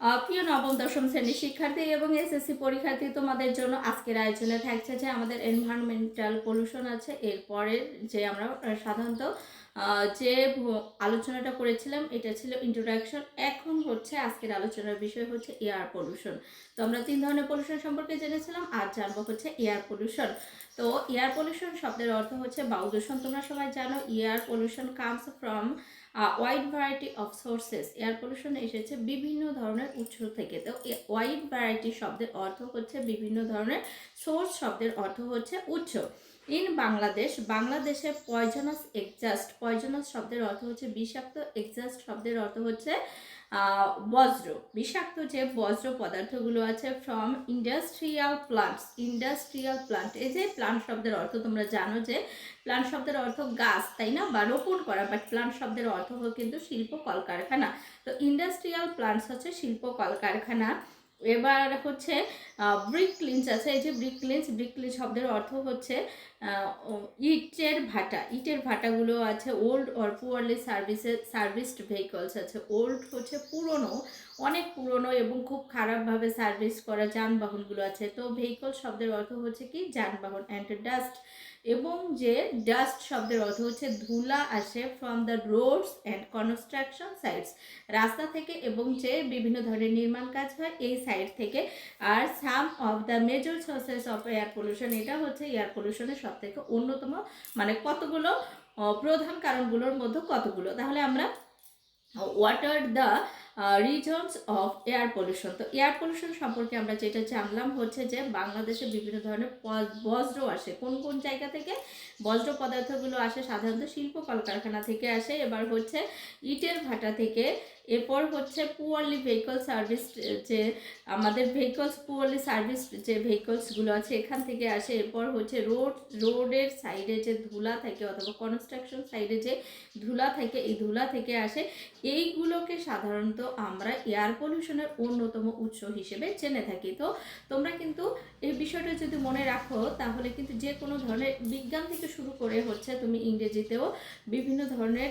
প্রিয় নবম দশম শ্রেণীর শিক্ষার্থী এবং এসএসসি পরীক্ষার্থী, তোমাদের জন্য আজকের আয়োজনে থাকছে যে আমাদের এনভায়রনমেন্টাল পলিউশন আছে। এরপরের যে আমরা সাধারণত যে আলোচনাটা করেছিলাম এটা ছিল ইন্ট্রোডাকশন। এখন হচ্ছে আজকের আলোচনার বিষয় হচ্ছে এয়ার পলিউশন। তো আমরা 3 ধরনের পলিউশন সম্পর্কে জেনেছিলাম, আজ জানবো হচ্ছে এয়ার পলিউশন। তো এয়ার পলিউশন শব্দের অর্থ হচ্ছে বায়ু দূষণ। তোমরা সবাই জানো air pollution comes from wide variety of sources. Air pollution এসেছে বিভিন্ন ধরনের উৎস থেকে। তো ওয়াইড ভ্যারাইটি শব্দের অর্থ হচ্ছে বিভিন্ন ধরনের, সোর্স শব্দের অর্থ হচ্ছে উৎস। ইন বাংলাদেশে পয়জনাস এক্সাস্ট, পয়জনাস শব্দের অর্থ হচ্ছে বিষাক্ত, এক্সাস্ট শব্দের অর্থ হচ্ছে বজ্র, বিষাক্ত যে বজ্র পদার্থগুলো আছে ফ্রম ইন্ডাস্ট্রিয়াল প্লান্ট। এই যে প্লান্ট শব্দের অর্থ তোমরা জানো যে প্লান্ট শব্দের অর্থ গাছ, তাই না, বা রোপণ করা, বাট প্লান্ট শব্দের অর্থ কিন্তু শিল্প কলকারখানা। তো ইন্ডাস্ট্রিয়াল প্লান্টস হচ্ছে শিল্প কলকারখানা। এবার হচ্ছে ব্রিক লিঞ্চ আছে। এই যে ব্রিক লিঞ্চ শব্দের অর্থ হচ্ছে ইটের ভাটাগুলো আছে। Old or poorly serviced vehicles আছে। ওল্ড হচ্ছে পুরনো, অনেক পুরনো এবং খুব খারাপভাবে সার্ভিস করা যানবাহনগুলো আছে। তো ভেহিকল শব্দের অর্থ হচ্ছে কি যানবাহন। অ্যান্ড ডাস্ট, এবং যে ডাস্ট শব্দের অর্থ হচ্ছে ধুলা আসে from the roads and construction sites, রাস্তা থেকে এবং যে বিভিন্ন ধরনের নির্মাণ কাজ হয় এই সাইট থেকে। আর some of the major sources of air pollution, এটা হচ্ছে এয়ার পলিউশনের সব থেকে অন্যতম, মানে কতগুলো প্রধান কারণগুলোর মধ্যে কতগুলো। তাহলে আমরা what are the reasons of air pollution. তো এয়ার পলিউশন সম্পর্কে আমরা যেটা জানলাম হচ্ছে যে বাংলাদেশে বিভিন্ন ধরনের বজ্র আসে। কোন কোন জায়গা থেকে বজ্র পদার্থগুলো আসে? সাধারণত শিল্প কলকারখানা থেকে আসে। এবার হচ্ছে ইটের ভাটা থেকে। এরপর হচ্ছে পুয়ারলি ভেহিকল সার্ভিস, যে আমাদের পুয়ারলি সার্ভিস যে ভেহিকলসগুলো আছে এখান থেকে আসে। এরপর হচ্ছে রোডের সাইডে যে ধুলা থাকে অথবা কনস্ট্রাকশন সাইডে যে ধুলা থাকে, এই ধুলা থেকে আসে। এইগুলোকে সাধারণত আমরা এয়ার পলিউশনের অন্যতম উৎস হিসেবে জেনে থাকি। তো তোমরা কিন্তু এই বিষয়টা যদি মনে রাখো তাহলে কিন্তু যে কোনো ধরনের বিজ্ঞান থেকে শুরু করে হচ্ছে তুমি ইংরেজিতেও বিভিন্ন ধরনের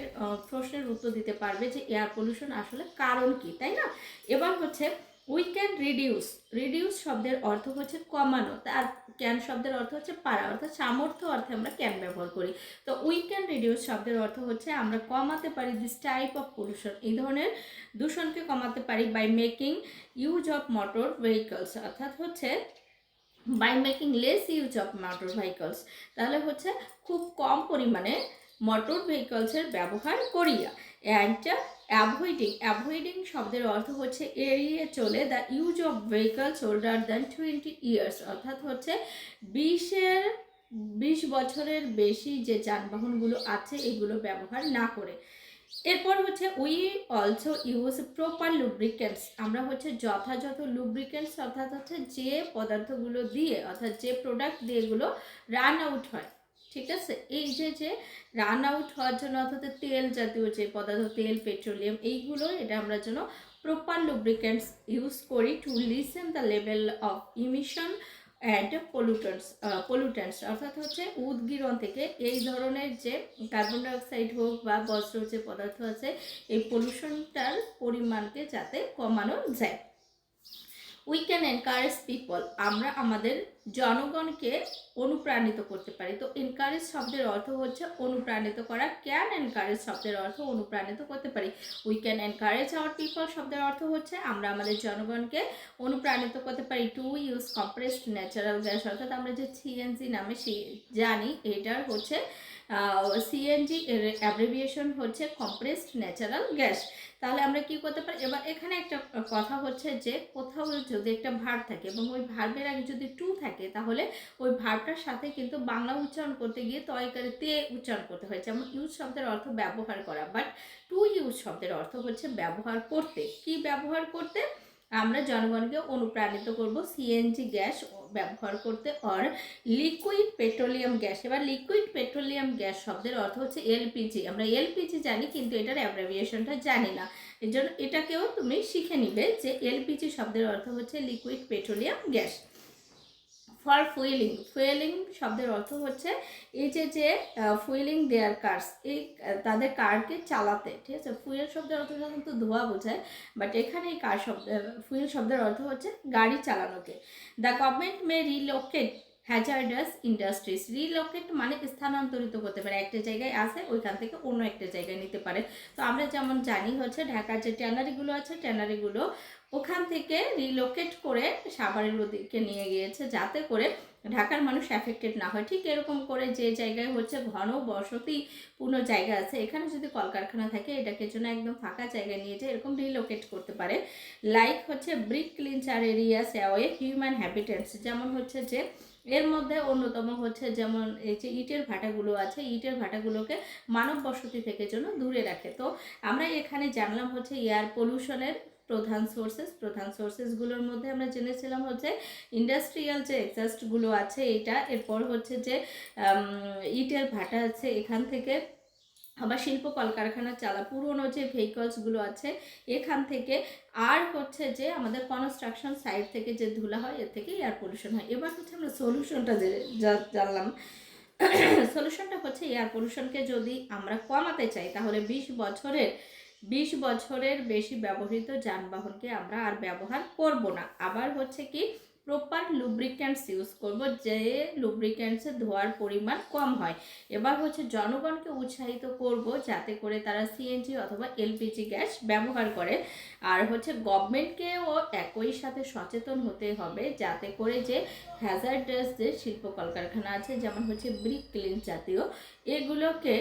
প্রশ্নের উত্তর দিতে পারবে যে এয়ার পলিউশন আসলে কারণ কি, তাই না? এবার হচ্ছে উই ক্যান রিডিউস শব্দের অর্থ হচ্ছে কমানো, তার ক্যান শব্দের অর্থ হচ্ছে পারা, অর্থাৎ সামর্থ্য অর্থে আমরা ক্যান ব্যবহার করি। তো উই ক্যান রিডিউস শব্দের অর্থ হচ্ছে আমরা কমাতে পারি দিস টাইপ অফ পলিউশন, এই ধরনের দূষণকে কমাতে পারি by making use of motor vehicles, অর্থাৎ হচ্ছে by making less use of motor vehicles, তাহলে হচ্ছে খুব কম পরিমাণে মোটর ভেহিকলসের ব্যবহার করিয়া। অ্যান্ড অ্যাভয়েডিং শব্দের অর্থ হচ্ছে এড়িয়ে চলে the use of vehicles older than 20 years, অর্থাৎ হচ্ছে 20 বছরের বেশি যে যানবাহনগুলো আছে এগুলো ব্যবহার না করে। এরপর হচ্ছে we also use proper lubricants, আমরা হচ্ছে যথাযথ লুব্রিকেন্টস, অর্থাৎ হচ্ছে যে পদার্থগুলো দিয়ে, অর্থাৎ যে প্রোডাক্ট দিয়ে এগুলো রান আউট হয়, ঠিক আছে, এই যে রান আউট হওয়ার জন্য, অর্থাৎ তেল জাতীয় যে পদার্থ, তেল, পেট্রোলিয়াম, এইগুলো এটা আমরা যেন প্রপার লুব্রিকেন্টস ইউজ করি to listen the level of emission and pollutants, অর্থাৎ হচ্ছে উদ্গীরণ থেকে এই ধরনের যে কার্বন ডাইঅক্সাইড হোক বা বজ্র যে পদার্থ আছে এই পলিউশনটার পরিমাণকে যাতে কমানো যায়। উই ক্যান এনকারেজ পিপল, আমরা আমাদের জনগণকে অনুপ্রাণিত করতে পারি। তো এনকারেজ শব্দের অর্থ হচ্ছে অনুপ্রাণিত করা। ক্যান এনকারেজ শব্দের অর্থ অনুপ্রাণিত করতে পারি। We can encourage hour people শব্দের অর্থ হচ্ছে আমরা আমাদের জনগণকে অনুপ্রাণিত করতে পারি to use compressed natural gas, অর্থাৎ আমরা যে সিএনজি নামে জানি, এটার হচ্ছে সিএনজি এর অ্যাব্রিভিয়েশন হচ্ছে কম্প্রেসড ন্যাচারাল গ্যাস। তাহলে আমরা কি করতে পারি? এবার এখানে একটা কথা হচ্ছে যে কোথাও যদি একটা ভার্ব থাকে এবং ওই ভার্বের আগে যদি টু থাকে তাহলে ওই ভার্বটার সাথে কিন্তু বাংলা উচ্চারণ করতে গিয়ে তয়কারে তে উচ্চারণ করতে হয়। যেমন ইউজ শব্দের অর্থ ব্যবহার করা, বাট টু ইউজ শব্দের অর্থ হচ্ছে ব্যবহার করতে। কি ব্যবহার করতে? আমরা জনগণকে অনুপ্রাণিত করব সিএনজি গ্যাস ব্যবহার করতে। অর লিকুইড পেট্রোলিয়াম গ্যাস, এবার লিকুইড পেট্রোলিয়াম গ্যাস শব্দের অর্থ হচ্ছে এলপিজি। আমরা এলপিজি জানি কিন্তু এটার অ্যাব্রিভিয়েশনটা জানি না, এর জন্য এটাকেও তুমি শিখে নিবে যে এলপিজি শব্দের অর্থ হচ্ছে liquid petroleum gas. For fuelling, fuelling শব্দের অর্থ হচ্ছে এই যে ফুয়েলিং দেয়ার কার্স, এই তাদের কারকে চালাতে, ঠিক আছে। ফুয়েল শব্দের অর্থ কিন্তু ধোয়া বোঝায়, বাট এখানে এই কার শব্দ ফুয়েল শব্দের অর্থ হচ্ছে গাড়ি চালানোকে। The government may relocate hazardous industries, relocate মানে স্থানান্তরিত করতে পারে, একটা জায়গায় আসে ওইখান থেকে অন্য একটা জায়গায় নিতে পারে। তো আমরা যেমন জানি হচ্ছে ঢাকার যে ট্যানারিগুলো আছে, ট্যানারিগুলো ওখান থেকে রিলোকেট করে সাভারের ওদিকে নিয়ে গিয়েছে, যাতে করে ঢাকার মানুষ অ্যাফেক্টেড না হয়। ঠিক এরকম করে যে জায়গায় হচ্ছে ঘন বসতিপূর্ণ জায়গা আছে, এখানে যদি কলকারখানা থাকে এটাকে জন্য একদম ফাঁকা জায়গায় নিয়ে যায় এরকম রিলোকেট করতে পারে। লাইক হচ্ছে ব্রিক ক্লিনচার এরিয়াস অ্যাওয়ে হিউম্যান হ্যাবিটেন্টস, যেমন হচ্ছে যে এর মধ্যে অন্যতম হচ্ছে যেমন এই যে ইটের ভাটাগুলো আছে, ইটের ভাটাগুলোকে মানব বসতি থেকে জন্য দূরে রাখে। তো আমরা এখানে জানলাম হচ্ছে এয়ার পলিউশনের প্রধান সোর্সেসগুলোর মধ্যে আমরা জেনেছিলাম হচ্ছে ইন্ডাস্ট্রিয়াল যে এক্সস্টগুলো আছে এটা, এরপর হচ্ছে যে ইটের ভাটা আছে এখান থেকে, আবার শিল্প কলকারখানা চালা পুরনো যে ভেহিকলসগুলো আছে এখান থেকে, আর হচ্ছে যে আমাদের কনস্ট্রাকশন সাইট থেকে যে ধুলা হয় এর থেকে এয়ার পলিউশন হয়। এবার হচ্ছে আমরা সলিউশনটা জানলাম। সলিউশনটা হচ্ছে এয়ার পলিউশনকে যদি আমরা কমাতে চাই তাহলে 20 বছরের বেশি ব্যবহৃত যানবাহনকে আমরা আর ব্যবহার করব না। আবার হচ্ছে কি প্রপার লুব্রিক্যান্টস ইউজ করব, যে লুব্রিক্যান্টসে ধোয়ার পরিমাণ কম হয়। এবার হচ্ছে জনগণকে উৎসাহিত করব যাতে করে তারা সিএনজি অথবা এলপিজি গ্যাস ব্যবহার করে। আর হচ্ছে গভর্নমেন্টকেও একই সাথে সচেতন হতে হবে যাতে করে যে হ্যাজার্ডাস যে শিল্প কলকারখানা আছে যেমন হচ্ছে ব্রিক ক্লিন জাতীয়, এগুলোকে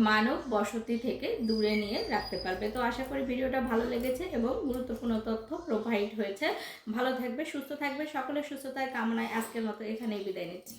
মানব বসতি থেকে দূরে নিয়ে রাখতে পারবে। তো আশা করি ভিডিওটা ভালো লেগেছে এবং গুরুত্বপূর্ণ তথ্য প্রোভাইড হয়েছে। ভালো থাকবে, সুস্থ থাকবে, সকলের সুস্থতার কামনায় আজকের মতো এখানেই বিদায় নিচ্ছি।